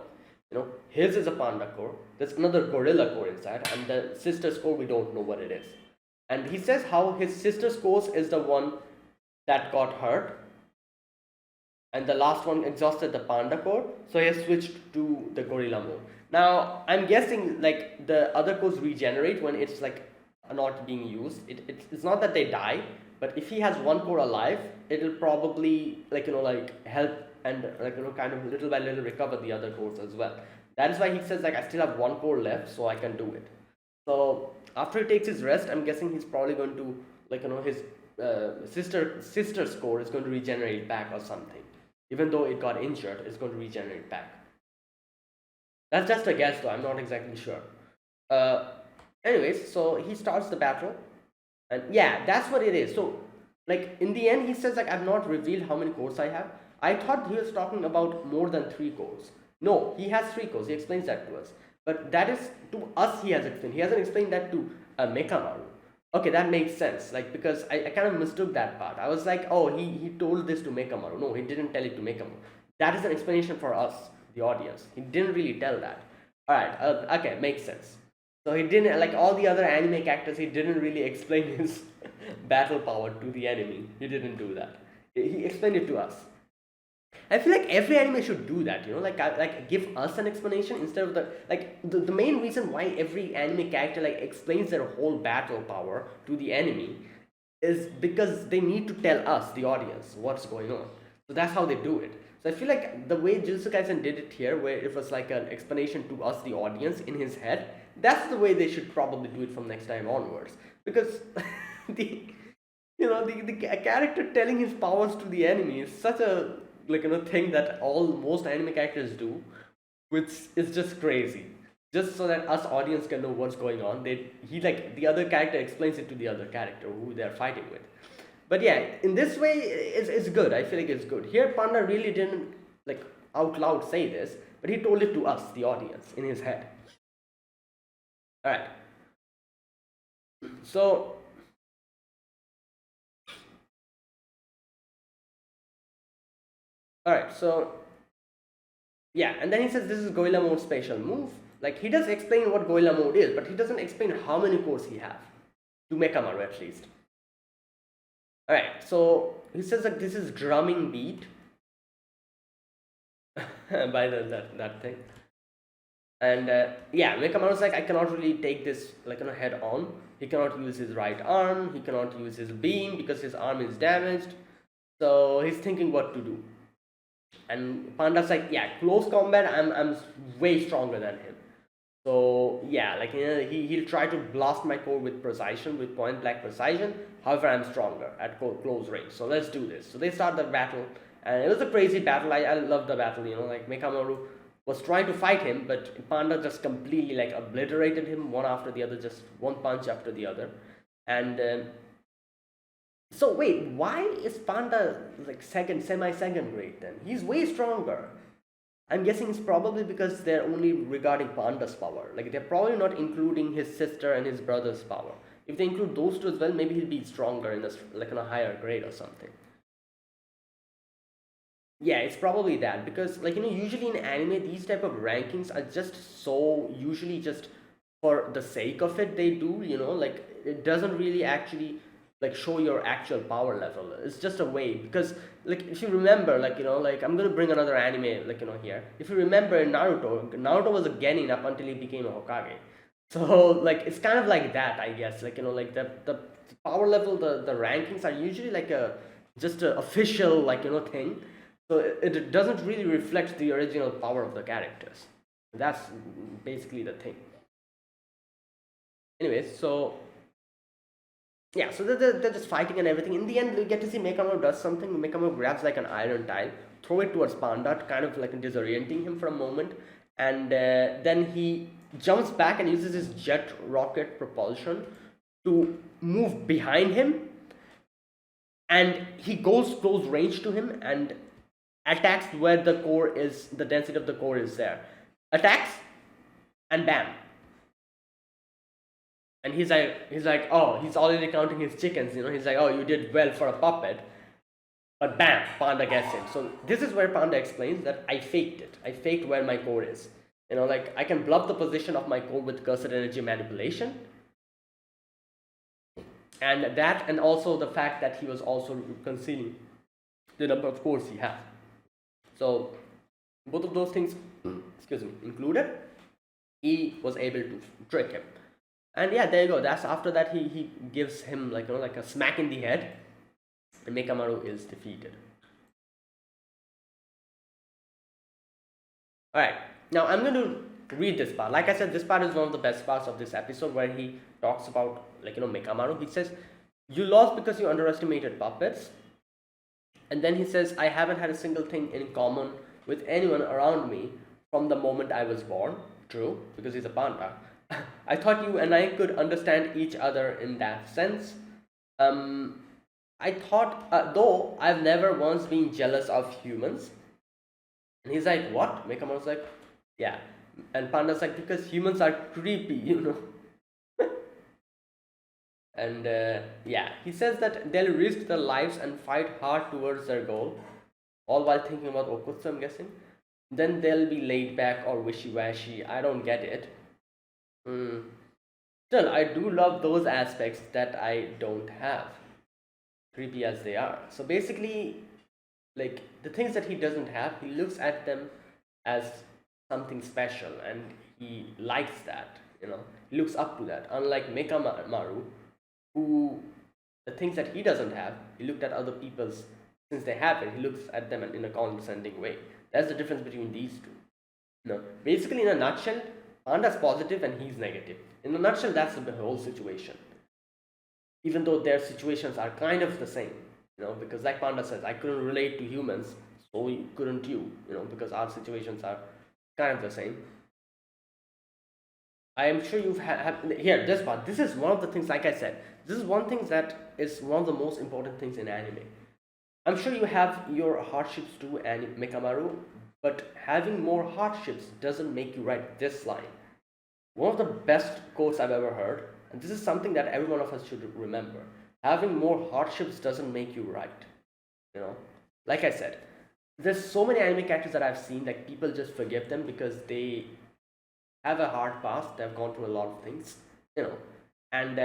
S1: his is a panda core. There's another gorilla core inside, and the sister's core, we don't know what it is. And he says how his sister's core is the one that got hurt, and the last one exhausted the panda core, so he has switched to the gorilla mode. Now I'm guessing like the other cores regenerate when it's like not being used. It's not that they die, but if he has one core alive, it'll probably help and kind of little by little recover the other cores as well. That is why he says like, I still have one core left, so I can do it. So after he takes his rest, I'm guessing he's probably going to his sister's core is going to regenerate back or something. Even though it got injured, it's going to regenerate back. That's just a guess though, I'm not exactly sure. uh Anyways, so he starts the battle, and yeah, that's what it is. So like in the end he says like, I've not revealed how many cores I have. I thought he was talking about more than 3 cores. No, he has 3 cores, he explains that to us. But that is to us, he has explained. He hasn't explained that to Mekamaru. Okay, that makes sense. Like, because I kind of mistook that part. I was like, oh, he told this to Mekamaru. No, he didn't tell it to Mekamaru. That is an explanation for us, the audience. He didn't really tell that. Alright, okay, makes sense. So he didn't, like all the other anime characters, he didn't really explain his battle power to the enemy. He didn't do that. He explained it to us. I feel like every anime should do that, like give us an explanation instead of the main reason why every anime character like explains their whole battle power to the enemy is because they need to tell us, the audience, what's going on. So that's how they do it. So I feel like the way Jujutsu Kaisen did it here, where it was like an explanation to us, the audience, in his head, that's the way they should probably do it from next time onwards. Because the the character telling his powers to the enemy is such a thing that most anime characters do, which is just crazy. Just so that us audience can know what's going on, the other character explains it to the other character who they're fighting with. But yeah, in this way, it's good. I feel like it's good. Here, Panda really didn't like out loud say this, but he told it to us, the audience, in his head. All right. So Alright, so yeah, and then he says this is Gorilla Mode special move. Like, he does explain what Gorilla Mode is, but he doesn't explain how many cores he have. To Mekamaru at least. Alright, so he says that this is drumming beat. By that thing. And yeah, Mekamaru's like, I cannot really take this head on. He cannot use his right arm, he cannot use his beam because his arm is damaged. So he's thinking what to do. And Panda's like, yeah, close combat, I'm way stronger than him. So yeah, he'll try to blast my core with precision, with point blank precision. However, I'm stronger at close range. So let's do this. So they start the battle, and it was a crazy battle. I love the battle. Like Mekamaru was trying to fight him, but Panda just completely obliterated him one after the other, just one punch after the other. And so wait, why is Panda semi-second grade then? He's way stronger. I'm guessing it's probably because they're only regarding Panda's power. Like, they're probably not including his sister and his brother's power. If they include those two as well, maybe he'll be stronger in a higher grade or something. Yeah, it's probably that, because usually in anime these type of rankings are just so usually just for the sake of it they do, it doesn't really actually show your actual power level. It's just a way, because if you remember, I'm gonna bring another anime here. If you remember in Naruto was a genin up until he became a Hokage. So it's kind of like that, I guess. The power level, the rankings are usually just a official thing. So it doesn't really reflect the original power of the characters. That's basically the thing. Anyways, so yeah, so they're just fighting and everything. In the end, we get to see Mekamaru does something. Mekamaru grabs an iron tile, throw it towards Panda, kind of disorienting him for a moment, and then he jumps back and uses his jet rocket propulsion to move behind him, and he goes close range to him and attacks where the density of the core is there. Attacks, and bam. And he's like, oh, he's already counting his chickens, he's like, oh, you did well for a puppet. But bam, Panda gets him. So this is where Panda explains that I faked it. I faked where my core is. I can bluff the position of my core with cursor energy manipulation. And that, and also the fact that he was also concealing the number of cores he had. So both of those things, included, he was able to trick him. And yeah, there you go. That's after that he gives him a smack in the head, and Mekamaru is defeated. Alright, now I'm going to read this part. Like I said, this part is one of the best parts of this episode, where he talks about Mekamaru. He says, you lost because you underestimated puppets. And then he says, I haven't had a single thing in common with anyone around me from the moment I was born. True, because he's a panda. I thought you and I could understand each other in that sense. Um, I thought, though I've never once been jealous of humans. And he's like, what? Mekamaru's like, yeah. And Panda's like, because humans are creepy, you know. And yeah, he says that they'll risk their lives and fight hard towards their goal, all while thinking about Okutsu, I'm guessing. Then they'll be laid back or wishy-washy. I don't get it. Hmm. Still, I do love those aspects that I don't have, creepy as they are. So basically, like the things that he doesn't have, he looks at them as something special, and he likes that. He looks up to that. Unlike Mekamaru, who the things that he doesn't have, he looked at other people's since they have it. He looks at them in a condescending way. That's the difference between these two. Basically, in a nutshell, Panda's positive and he's negative. In a nutshell, that's the whole situation. Even though their situations are kind of the same, because like Panda says, I couldn't relate to humans, so couldn't you, because our situations are kind of the same. I am sure you've here, this part. This is one of the things, like I said, this is one thing that is one of the most important things in anime. I'm sure you have your hardships too, and Mekamaru, but having more hardships doesn't make you right. This line. One of the best quotes I've ever heard, and this is something that every one of us should remember. Having more hardships doesn't make you right. Like I said, there's so many anime characters that I've seen, like people just forgive them because they have a hard past, they've gone through a lot of things, And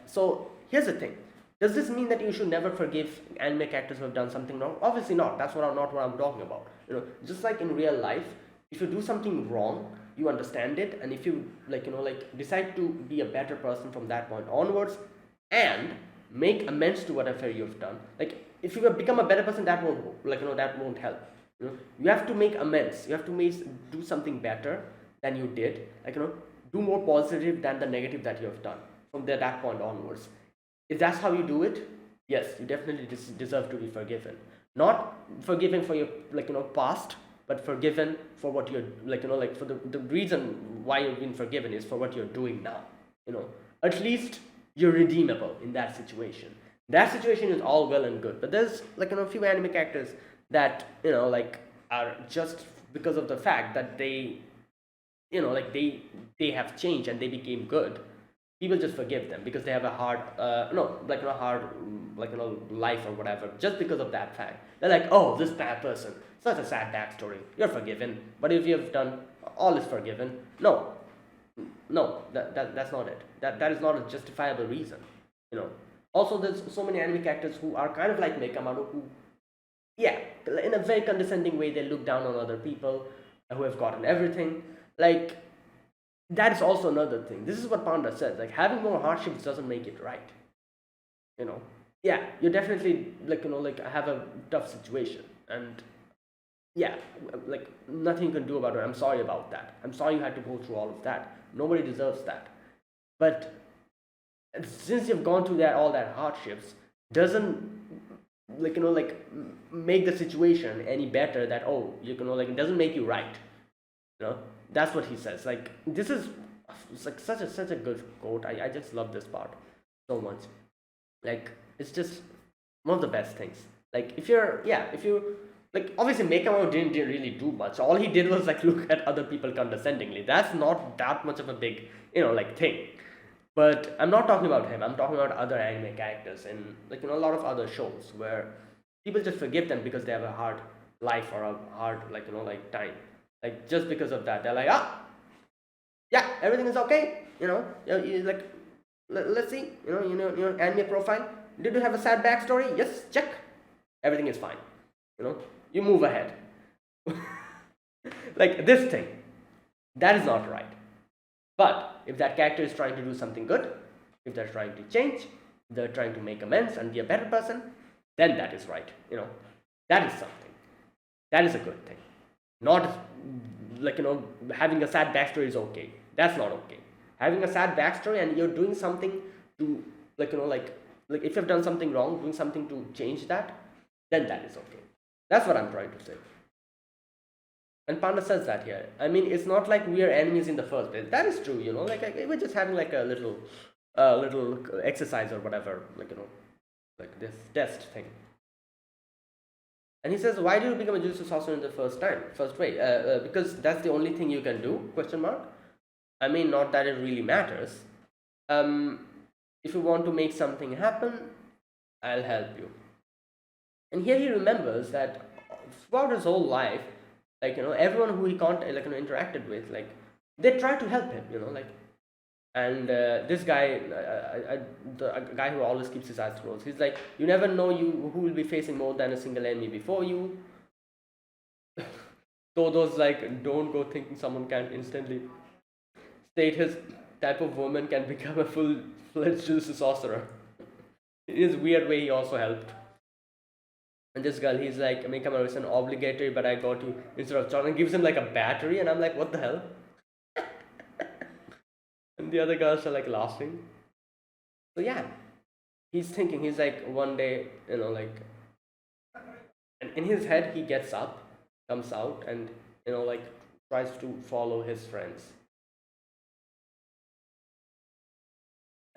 S1: so here's the thing. Does this mean that you should never forgive anime characters who have done something wrong? Obviously not. That's not what I'm talking about. Just like in real life, if you do something wrong, you understand it, and if you decide to be a better person from that point onwards, and make amends to whatever you've done. Like if you have become a better person, that won't help. You have to make amends. You have to do something better than you did. Do more positive than the negative that you have done from that point onwards. If that's how you do it, yes, you definitely deserve to be forgiven. Not forgiven for your past, but forgiven for what you're for the reason why you've been forgiven is for what you're doing now. At least you're redeemable in that situation. That situation is all well and good, but there's a few anime characters that are just because of the fact that they they have changed and they became good. People just forgive them because they have a hard life or whatever. Just because of that fact, they're like, oh, this bad person, such a sad backstory, you're forgiven. But if you've done, all is forgiven. No, that's not it. That is not a justifiable reason. Also, there's so many anime characters who are kind of like Mekamaru, who, yeah, in a very condescending way, they look down on other people who have gotten everything. Like, that is also another thing. This is what Panda says. Like, having more hardships doesn't make it right. Yeah, you definitely have a tough situation, and yeah, nothing you can do about it. I'm sorry about that. I'm sorry you had to go through all of that. Nobody deserves that. But since you've gone through all that hardships, doesn't make the situation any better. That it doesn't make you right. That's what he says. Like, this is such a good quote. I just love this part so much. Like, it's just one of the best things. Like, if you obviously Mekamo didn't really do much. All he did was look at other people condescendingly. That's not that much of a big thing. But I'm not talking about him. I'm talking about other anime characters in a lot of other shows where people just forgive them because they have a hard life or a hard time. Like, just because of that, they're like, yeah, everything is okay. Let's see. Your anime profile. Did you have a sad backstory? Yes, check. Everything is fine. You move ahead. Like this thing, that is not right. But if that character is trying to do something good, if they're trying to change, if they're trying to make amends and be a better person, then that is right. That is something. That is a good thing. Not having a sad backstory is okay. That's not okay. Having a sad backstory and you're doing something to if you've done something wrong, doing something to change that, then that is okay. That's what I'm trying to say. And Panda says that here. I mean, it's not like we are enemies in the first place. That is true, like we're just having like a little exercise or whatever, like this test thing. And he says, why did you become a Jujutsu sorcerer in the first way? Because that's the only thing you can do? Question mark. I mean, not that it really matters. Um, if you want to make something happen, I'll help you. And here he remembers that throughout his whole life, everyone who he interacted with, like they tried to help him, and this guy, the guy who always keeps his eyes closed, he's like, you never know who will be facing more than a single enemy before you. So those like, don't go thinking someone can instantly state his type of woman can become a full-fledged Jujutsu sorcerer. In his weird way, he also helped. And this girl, he's like, make a it's an obligatory, but I got you instead of John, and gives him like a battery, and I'm like, what the hell? And the other girls are like laughing. So yeah, he's thinking, he's like, one day, and in his head, he gets up, comes out, and tries to follow his friends.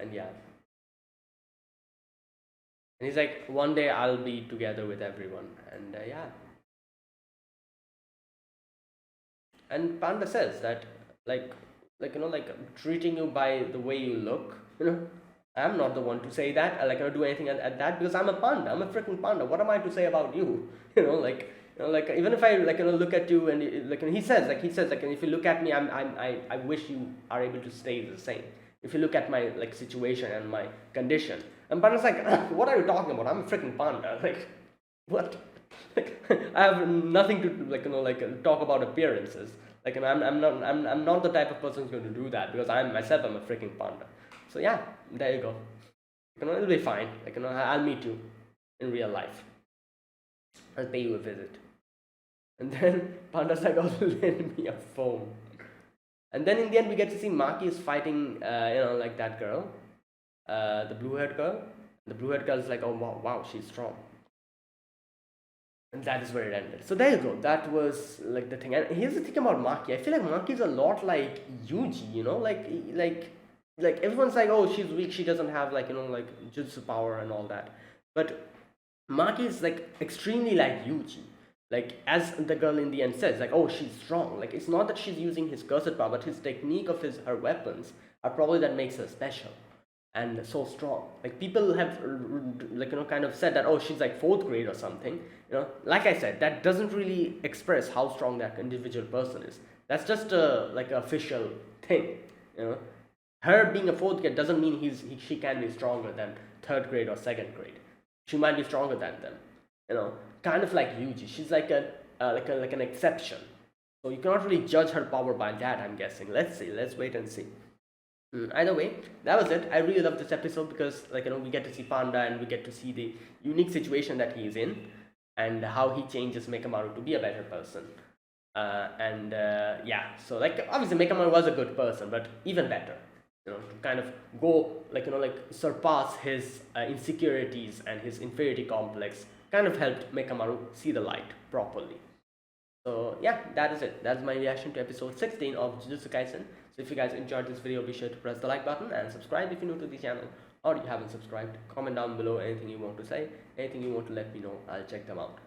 S1: And yeah. And he's like, one day I'll be together with everyone. And yeah. And Panda says that, like treating you by the way you look, I'm not the one to say that. I don't do anything at that, because I'm a panda. I'm a freaking panda. What am I to say about you? Even if I look at you and he says if you look at me, I wish you are able to stay the same. If you look at my situation and my condition, and Panda's like, what are you talking about? I'm a freaking panda. Like, what? I have nothing to talk about appearances. I'm not the type of person who's going to do that, because I'm a freaking panda. So yeah, there you go. It'll be fine. I'll meet you in real life. I'll pay you a visit. And then Panda's like, oh, lend me a phone. And then in the end, we get to see Maki is fighting, that girl, the blue-haired girl. The blue-haired girl is like, oh wow, she's strong. And that is where it ended. So there you go. That was like the thing. And here's the thing about Maki. I feel like Maki is a lot like Yuji. Like everyone's like, oh, she's weak. She doesn't have jutsu power and all that. But Maki is like extremely like Yuji. Like, as the girl in the end says, like, oh, she's strong. Like, it's not that she's using his cursed power, but his technique of her weapons are probably that makes her special and so strong. Like, people have kind of said that, oh, she's like 4th grade or something. Like I said, that doesn't really express how strong that individual person is. That's just a an official thing. Her being a 4th grade doesn't mean she can be stronger than 3rd grade or 2nd grade. She might be stronger than them. Kind of like Yuji. She's like an exception. So you cannot really judge her power by that, I'm guessing. Let's see. Let's wait and see. Either way, that was it. I really love this episode because we get to see Panda and we get to see the unique situation that he is in and how he changes Mekamaru to be a better person. Yeah, so obviously Mekamaru was a good person, but even better. To kind of go surpass his insecurities and his inferiority complex kind of helped Mekamaru see the light properly. So yeah, that is it. That's my reaction to episode 16 of Jujutsu Kaisen. So if you guys enjoyed this video, be sure to press the like button and subscribe if you're new to the channel or you haven't subscribed. Comment down below anything you want to say, anything you want to let me know. I'll check them out.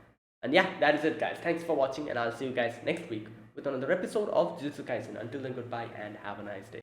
S1: And yeah, that is it, guys. Thanks for watching, and I'll see you guys next week with another episode of Jujutsu Kaisen. Until then, goodbye and have a nice day.